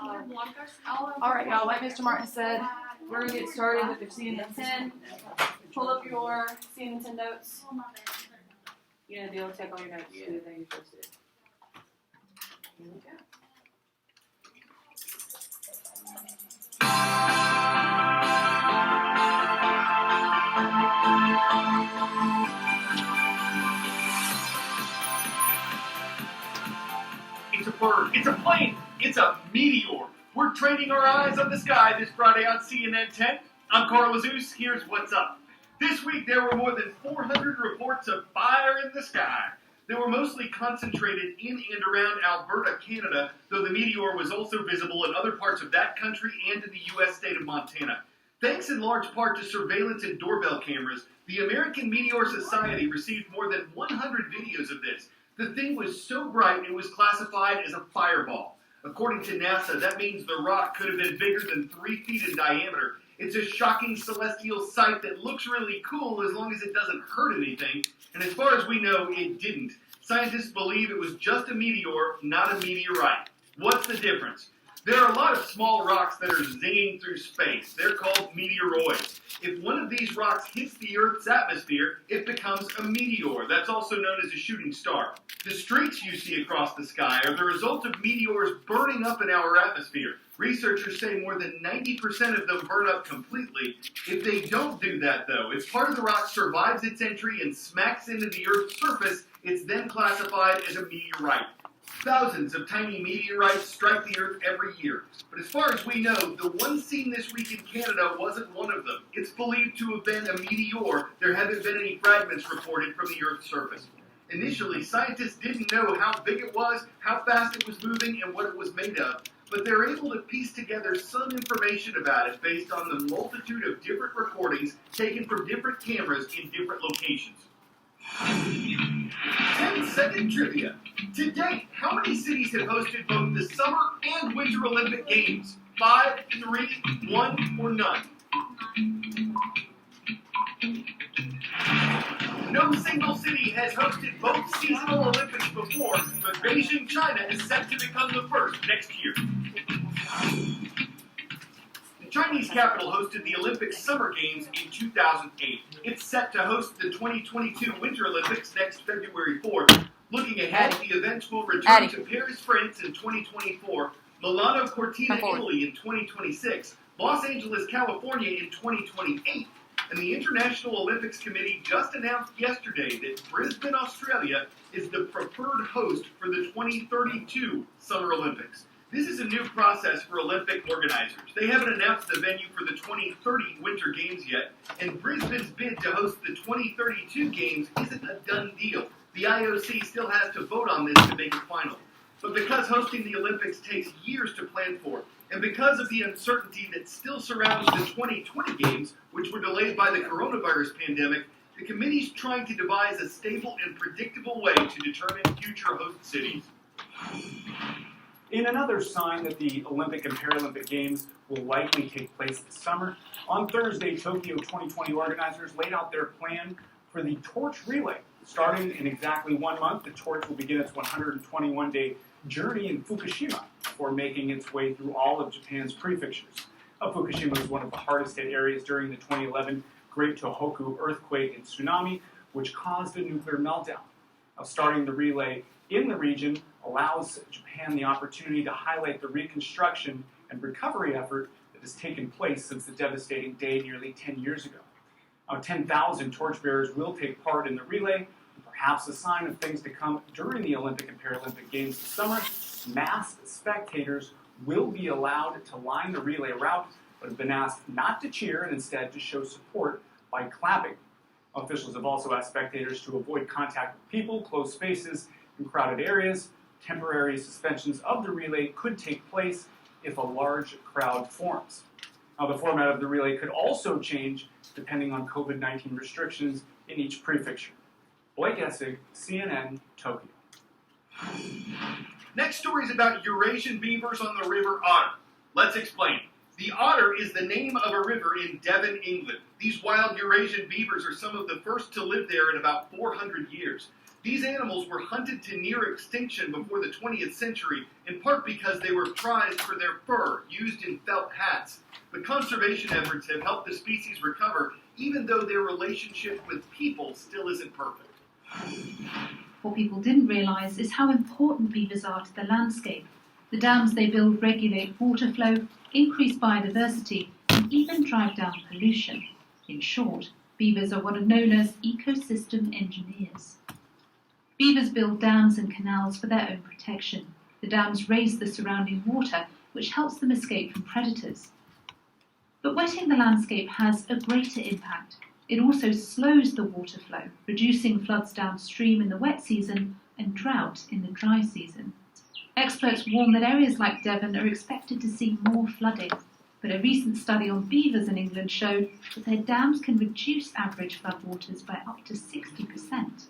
Alright, y'all, like Mr. Martin said, we're going to get started with the CNN 10. Pull up your CNN 10 notes. You know the deal, take all your notes. Do the thing you're supposed to do. Here we go. It's a bird, it's a plane, it's a meteor. We're training our eyes on the sky this Friday on CNN 10. I'm Carl Azuz, here's what's up. This week there were more than 400 reports of fire in the sky. They were mostly concentrated in and around Alberta, Canada, though the meteor was also visible in other parts of that country and in the U.S. state of Montana. Thanks in large part to surveillance and doorbell cameras, the American Meteor Society received more than 100 videos of this. The thing was so bright it was classified as a fireball. According to NASA, that means the rock could have been bigger than 3 feet in diameter. It's a shocking celestial sight that looks really cool as long as it doesn't hurt anything. And as far as we know, it didn't. Scientists believe it was just a meteor, not a meteorite. What's the difference? There are a lot of small rocks that are zinging through space. They're called meteoroids. If one of these rocks hits the Earth's atmosphere, it becomes a meteor. That's also known as a shooting star. The streaks you see across the sky are the result of meteors burning up in our atmosphere. Researchers say more than 90% of them burn up completely. If they don't do that, though, if part of the rock survives its entry and smacks into the Earth's surface, it's then classified as a meteorite. Thousands of tiny meteorites strike the Earth every year. But as far as we know, the one seen this week in Canada wasn't one of them. It's believed to have been a meteor. There haven't been any fragments reported from the Earth's surface. Initially, scientists didn't know how big it was, how fast it was moving, and what it was made of. But they're able to piece together some information about it based on the multitude of different recordings taken from different cameras in different locations. 10-second trivia. To date, how many cities have hosted both the Summer and Winter Olympic Games? 5, 3, 1, or none? No single city has hosted both seasonal Olympics before, but Beijing, China is set to become the first next year. The Chinese capital hosted the Olympic Summer Games in 2008. It's set to host the 2022 Winter Olympics next February 4th. Looking ahead, the events will return to Paris, France in 2024, Milano Cortina, Italy in 2026, Los Angeles, California in 2028, and the International Olympics Committee just announced yesterday that Brisbane, Australia is the preferred host for the 2032 Summer Olympics. This is a new process for Olympic organizers. They haven't announced the venue for the 2030 Winter Games yet, and Brisbane's bid to host the 2032 Games isn't a done deal. The IOC still has to vote on this to make it final. But because hosting the Olympics takes years to plan for, and because of the uncertainty that still surrounds the 2020 Games, which were delayed by the coronavirus pandemic, the committee's trying to devise a stable and predictable way to determine future host cities. In another sign that the Olympic and Paralympic Games will likely take place this summer, on Thursday, Tokyo 2020 organizers laid out their plan for the Torch Relay. Starting in exactly 1 month, the Torch will begin its 121-day journey in Fukushima before making its way through all of Japan's prefectures. Fukushima was one of the hardest hit areas during the 2011 Great Tohoku earthquake and tsunami, which caused a nuclear meltdown. Starting the relay in the region allows Japan the opportunity to highlight the reconstruction and recovery effort that has taken place since the devastating day nearly 10 years ago. 10,000 torchbearers will take part in the relay, perhaps a sign of things to come during the Olympic and Paralympic Games this summer. Masked spectators will be allowed to line the relay route, but have been asked not to cheer and instead to show support by clapping. Officials have also asked spectators to avoid contact with people, closed spaces, and crowded areas. Temporary suspensions of the relay could take place if a large crowd forms. Now, the format of the relay could also change depending on COVID-19 restrictions in each prefecture. Blake Essig, CNN, Tokyo. Next story is about Eurasian beavers on the River Otter. Let's explain. The Otter is the name of a river in Devon, England. These wild Eurasian beavers are some of the first to live there in about 400 years. These animals were hunted to near extinction before the 20th century, in part because they were prized for their fur, used in felt hats. But conservation efforts have helped the species recover, even though their relationship with people still isn't perfect. What people didn't realise is how important beavers are to the landscape. The dams they build regulate water flow, increase biodiversity, and even drive down pollution. In short, beavers are what are known as ecosystem engineers. Beavers build dams and canals for their own protection. The dams raise the surrounding water, which helps them escape from predators. But wetting the landscape has a greater impact. It also slows the water flow, reducing floods downstream in the wet season and drought in the dry season. Experts warn that areas like Devon are expected to see more flooding, but a recent study on beavers in England showed that their dams can reduce average floodwaters by up to 60%.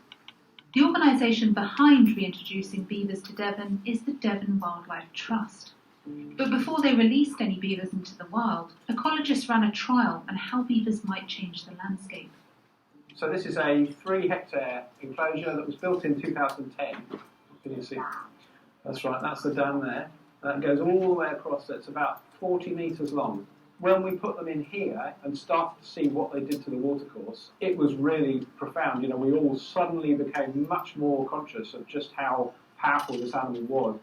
The organisation behind reintroducing beavers to Devon is the Devon Wildlife Trust. But before they released any beavers into the wild, ecologists ran a trial on how beavers might change the landscape. So this is a 3-hectare enclosure that was built in 2010. Can you see? That's right, that's the dam there. That goes all the way across, it's about 40 metres long. When we put them in here and started to see what they did to the watercourse, it was really profound. You know, we all suddenly became much more conscious of just how powerful this animal was.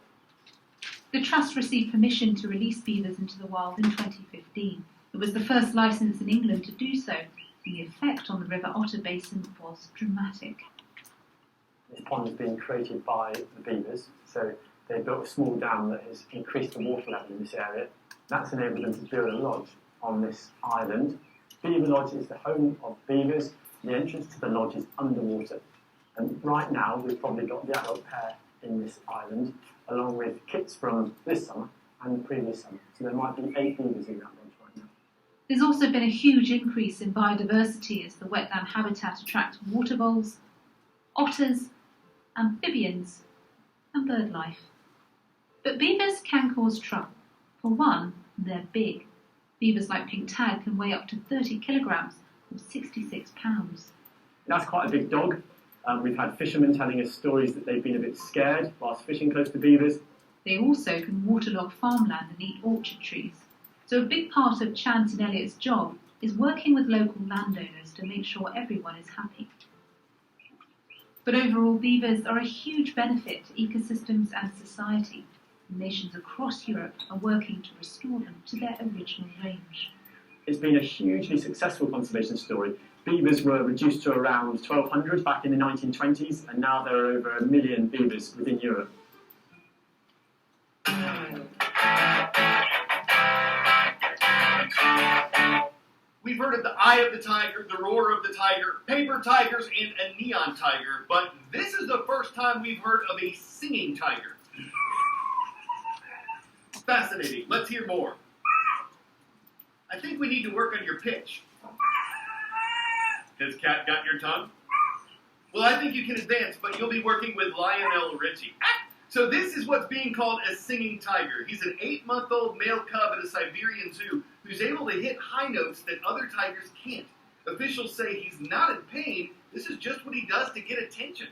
The Trust received permission to release beavers into the wild in 2015. It was the first licence in England to do so, and the effect on the River Otter Basin was dramatic. This pond has been created by the beavers, so they built a small dam that has increased the water level in this area. That's enabled them to build a lodge on this island. Beaver Lodge is the home of beavers. The entrance to the lodge is underwater. And right now, we've probably got the adult pair in this island, along with kits from this summer and the previous summer. So there might be 8 beavers in that lodge right now. There's also been a huge increase in biodiversity as the wetland habitat attracts water voles, otters, amphibians, and bird life. But beavers can cause trouble. For one, they're big. Beavers like pink tag can weigh up to 30 kilograms or 66 pounds. That's quite a big dog. We've had fishermen telling us stories that they've been a bit scared whilst fishing close to beavers. They also can waterlog farmland and eat orchard trees. So a big part of Chance and Elliott's job is working with local landowners to make sure everyone is happy. But overall, beavers are a huge benefit to ecosystems and society. Nations across Europe are working to restore them to their original range. It's been a hugely successful conservation story. Beavers were reduced to around 1,200 back in the 1920s, and now there are over 1 million beavers within Europe. We've heard of the eye of the tiger, the roar of the tiger, paper tigers, and a neon tiger, but this is the first time we've heard of a singing tiger. Fascinating. Let's hear more. I think we need to work on your pitch. Has Cat got your tongue? Well, I think you can advance, but you'll be working with Lionel Richie. So this is what's being called a singing tiger. He's an 8-month-old male cub at a Siberian zoo who's able to hit high notes that other tigers can't. Officials say he's not in pain. This is just what he does to get attention.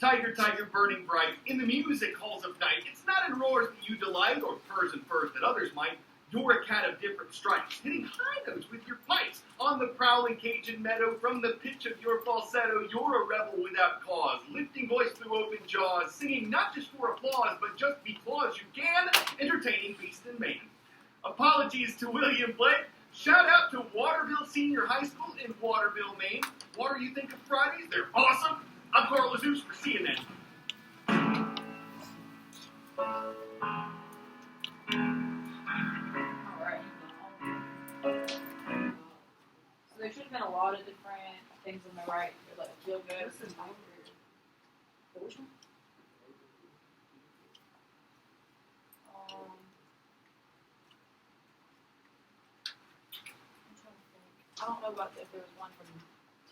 Tiger, tiger, burning bright, in the music halls of night. It's not in roars that you delight or purrs and furs that others might. You're a cat of different stripes, hitting high notes with your pipes. On the prowling Cajun meadow, from the pitch of your falsetto, you're a rebel without cause. Lifting voice through open jaws, singing not just for applause, but just because you can, entertaining beast and man. Apologies to William Blake. Shout out to Waterville Senior High School in Waterville, Maine. What do you think of Fridays? They're awesome. I'm Carl Zeus for CNN. So there should have been a lot of different things on the right. Like feel good. Which one? I don't know about if there was one from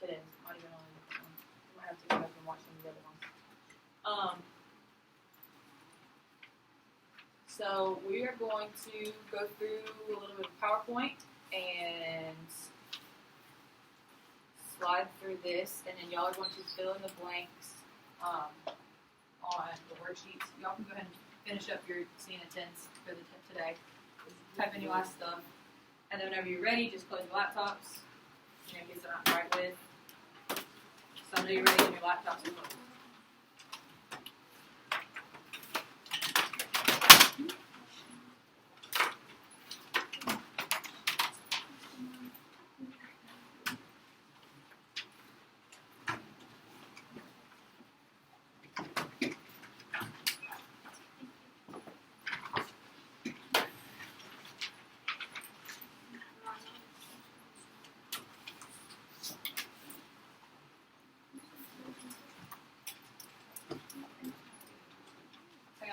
today. Might have been on a different one. I might have to go back and watch some of the other ones. So we are going to go through a little bit of PowerPoint and slide through this, and then y'all are going to fill in the blanks on the worksheets. Y'all can go ahead and finish up your scene intents for the today. Type in your last stuff, and then whenever you're ready, just close your laptops. In case they're not right with. Someday you're ready and your laptops are closed.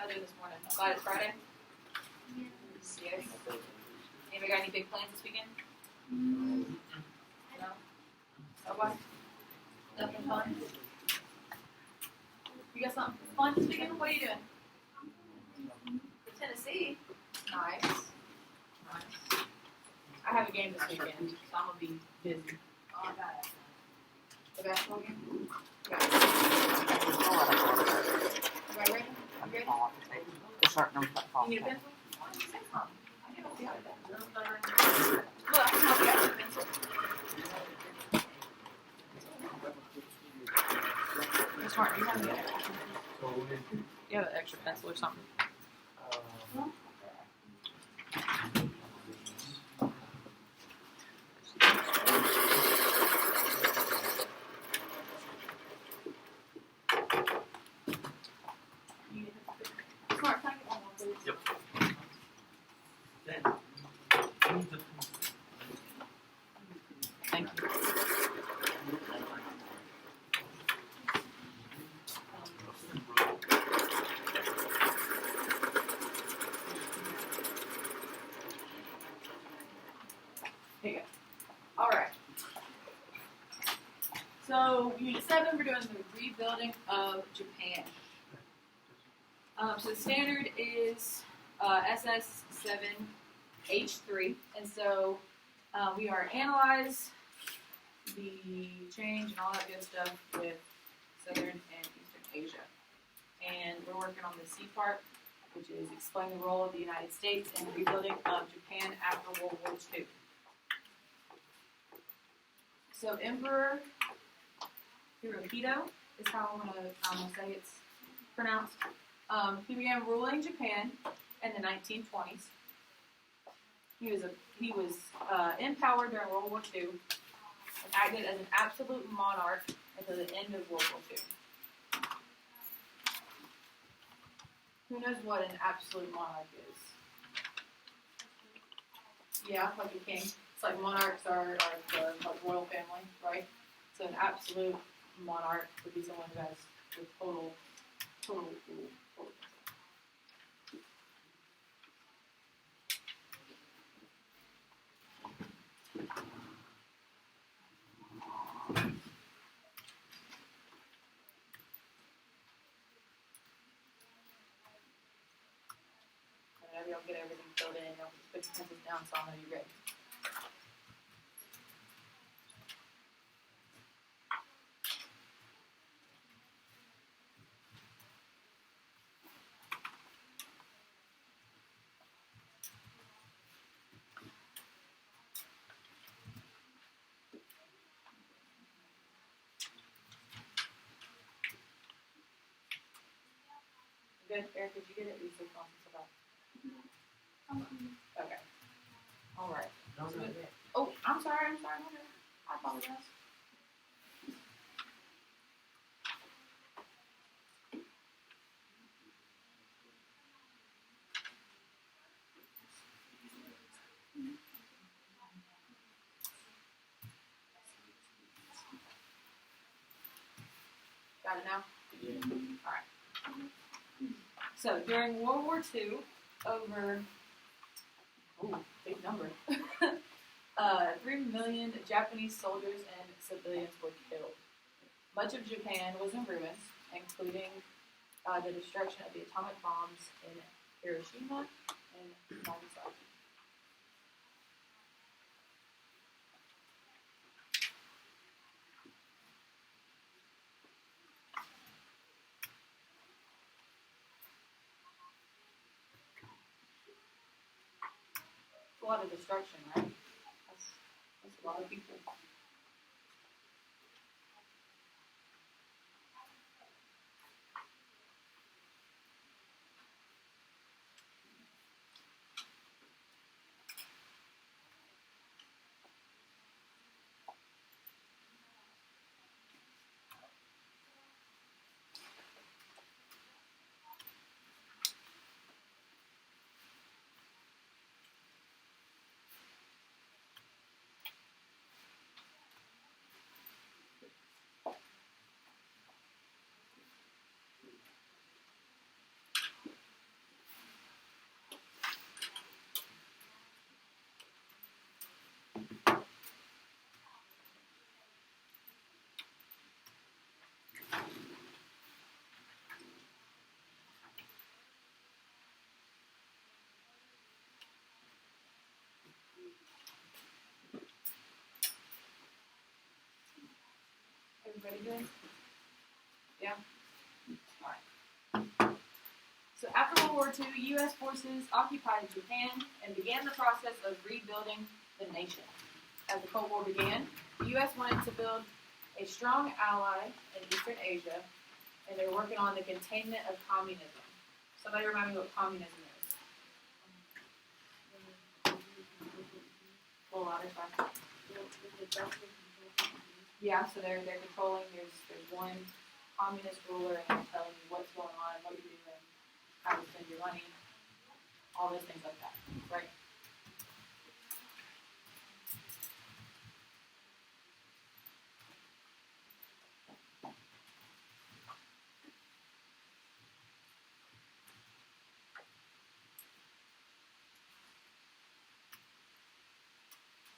This morning. I'm glad it's Friday. Yes. Anybody got any big plans this weekend? No? Nobody? Nothing fun? You got something fun this weekend? What are you doing? Tennessee. Nice. Nice. I have a game this weekend, so I'm going to be busy. Oh, I got it. The basketball game? Got it. Everybody ready? I'm ready. The sharp nose that falls. You need a pencil? Why don't you say something? I can help you out with that. Look, I can help you out with a pencil. Miss Martin, you have an extra pencil or something? Smart, can I get one more, please? Yep. Thank you. Here you go. All right. So, Unit 7, we're doing the rebuilding of Japan. So the standard is SS7H3, and so we are analyze the change and all that good stuff with Southern and Eastern Asia. And we're working on the C part, which is explain the role of the United States in the rebuilding of Japan after World War II. So Emperor Hirohito is how I'm gonna say it's pronounced. He began ruling Japan in the 1920s. He was in power during World War II and acted as an absolute monarch until the end of World War II. Who knows what an absolute monarch is? Yeah, like a king. It's like monarchs are the royal family, right? So an absolute monarch would be someone who has the total rule. Whenever y'all get everything filled in, y'all just put your pencils down so I know you're ready. Good, Eric, did you get it? Lisa, about. Okay. All right. Oh, I'm sorry. I apologize. Got it now? All right. So during World War II, over, big number, 3 million Japanese soldiers and civilians were killed. Much of Japan was in ruins, including the destruction of the atomic bombs in Hiroshima and Nagasaki. a lot of destruction, right? That's a lot of people. Everybody good? Yeah? Alright. So after World War II, U.S. forces occupied Japan and began the process of rebuilding the nation. As the Cold War began, the U.S. wanted to build a strong ally in Eastern Asia, and they were working on the containment of communism. Somebody remind me what communism is. Full louder, sorry. Yeah, so they're controlling. There's one communist ruler, and they're telling you what's going on, what you're doing, how to spend your money, all those things like that, right?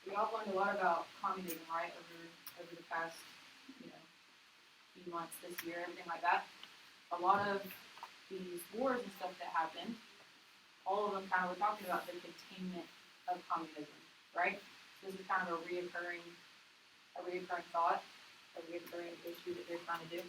We all learned a lot about communism, right, over the past, few months, this year, everything like that. A lot of these wars and stuff that happened, all of them kind of were talking about the containment of communism, right? This is kind of a reoccurring thought, a reoccurring issue that they're trying to do.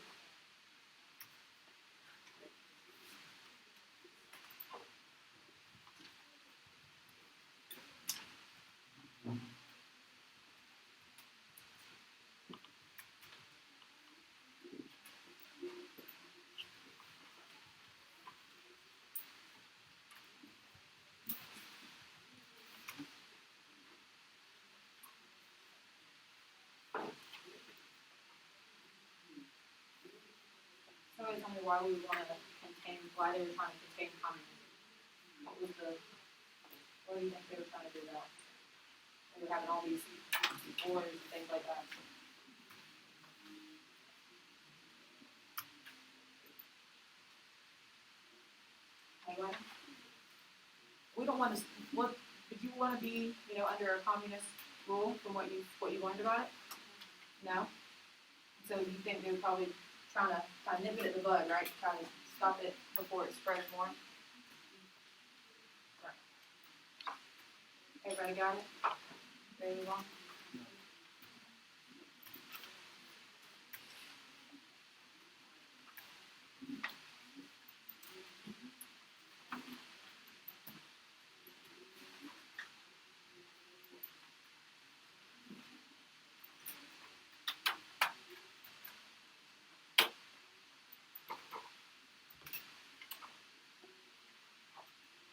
Somebody tell me why we want to why they were trying to contain communism. What do you think they were trying to do that? They were having all these wars and things like that. Anyone? We don't want to. What would you want to be? Under a communist rule from what you learned about it? No. So you think they were probably trying to nip it at the bud, right? Trying to stop it before it spreads more. Right. Everybody got it? Ready to move on?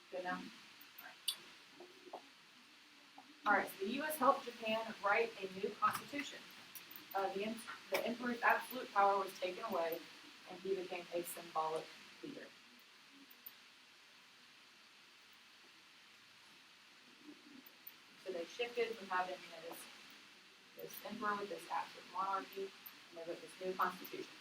Good now? Alright, so the U.S. helped Japan write a new constitution. The emperor's absolute power was taken away, and he became a symbolic leader. So they shifted from having this emperor with this absolute monarchy, and they wrote this new constitution.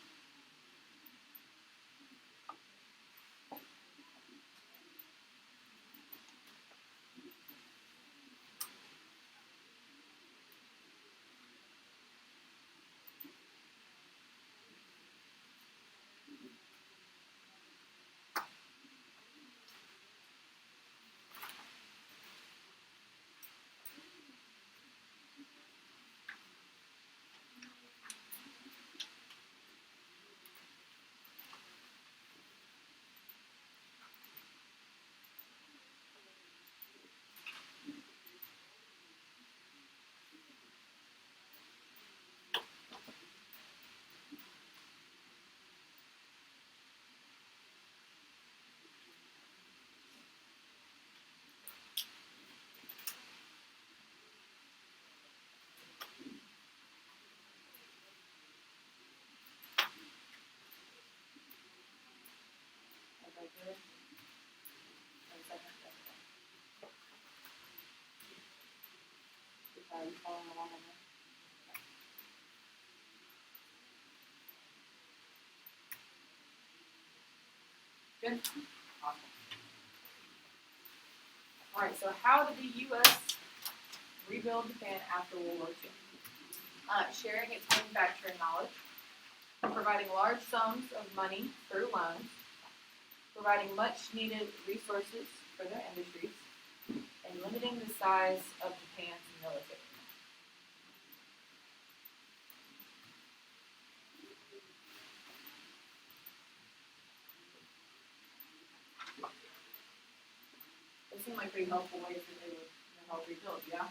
you following along on that? Good? Awesome. Alright, so how did the U.S. rebuild Japan after World War II? Sharing its manufacturing knowledge, providing large sums of money through loans, providing much needed resources for their industries, and limiting the size of Japan's military. Those seem like pretty helpful ways that they would help rebuild, yeah?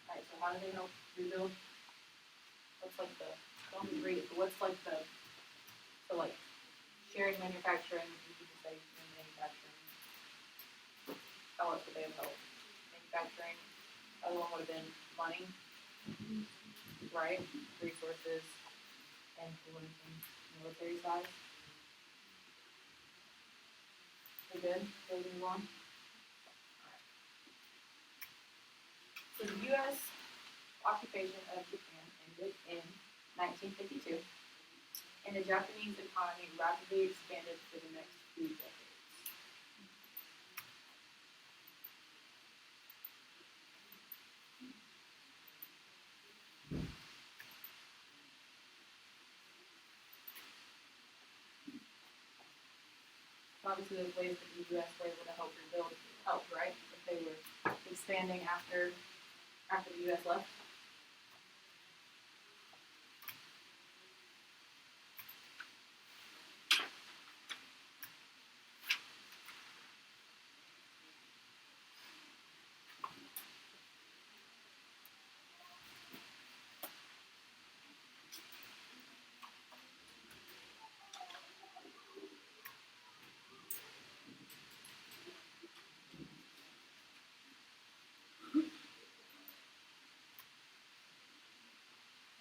Alright, so how do they help rebuild? What's like the, don't be great, but what's like the, so like sharing manufacturing, you could just say manufacturing. How else would they have helped? Manufacturing, other one would have been money, right? Resources, and influencing military size. We good? Ready to move on? So the U.S. occupation of Japan ended in 1952, and the Japanese economy rapidly expanded for the next few decades. Obviously, there's ways that the U.S. were able to help rebuild, right? If they were expanding after the U.S. left.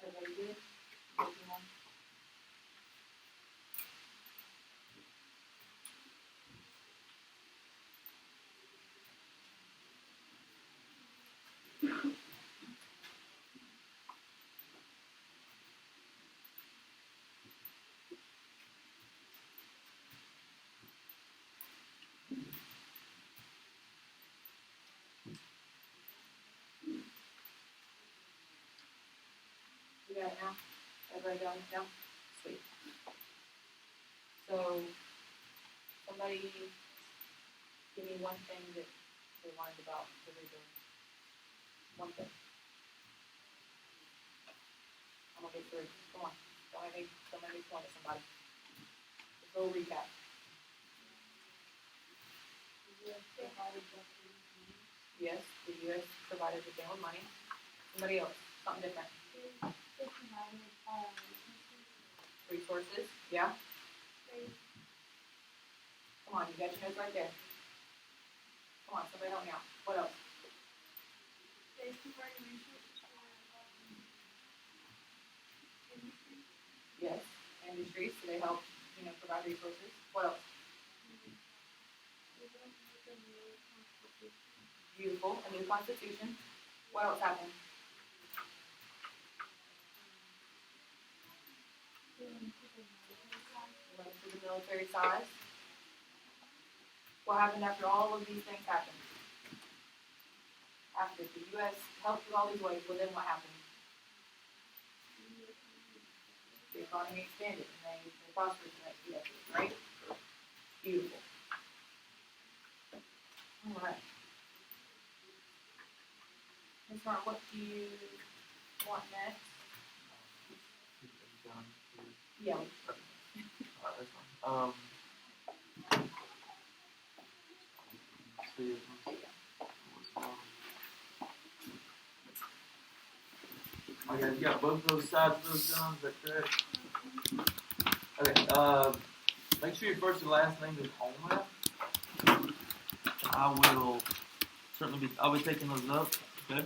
Everybody good? Everyone? You got it now? Everybody got it now? Sweet. So, somebody give me one thing that they learned about the rebuild. One thing. I'm gonna get through. Come on. Don't make me point at somebody. Just a little recap. Yes, the U.S. provided Japan with money. Somebody else. Something different. Resources, yeah? Come on, you got your notes right there. Come on, somebody help me out. What else? Yes, industries, so they help, provide resources. What else? Beautiful. A new constitution. What else happened? Went to the military size. What happened after all of these things happened? After the U.S. helped with all these ways, well then what happened? The economy expanded and they prospered the next few decades, right? Beautiful. Alright. Ms. Martin, what do you want next? Yeah. Okay, you got both of those sides of those done, is that correct? Okay, make sure your first and last name is on that. I'll be taking those up, okay?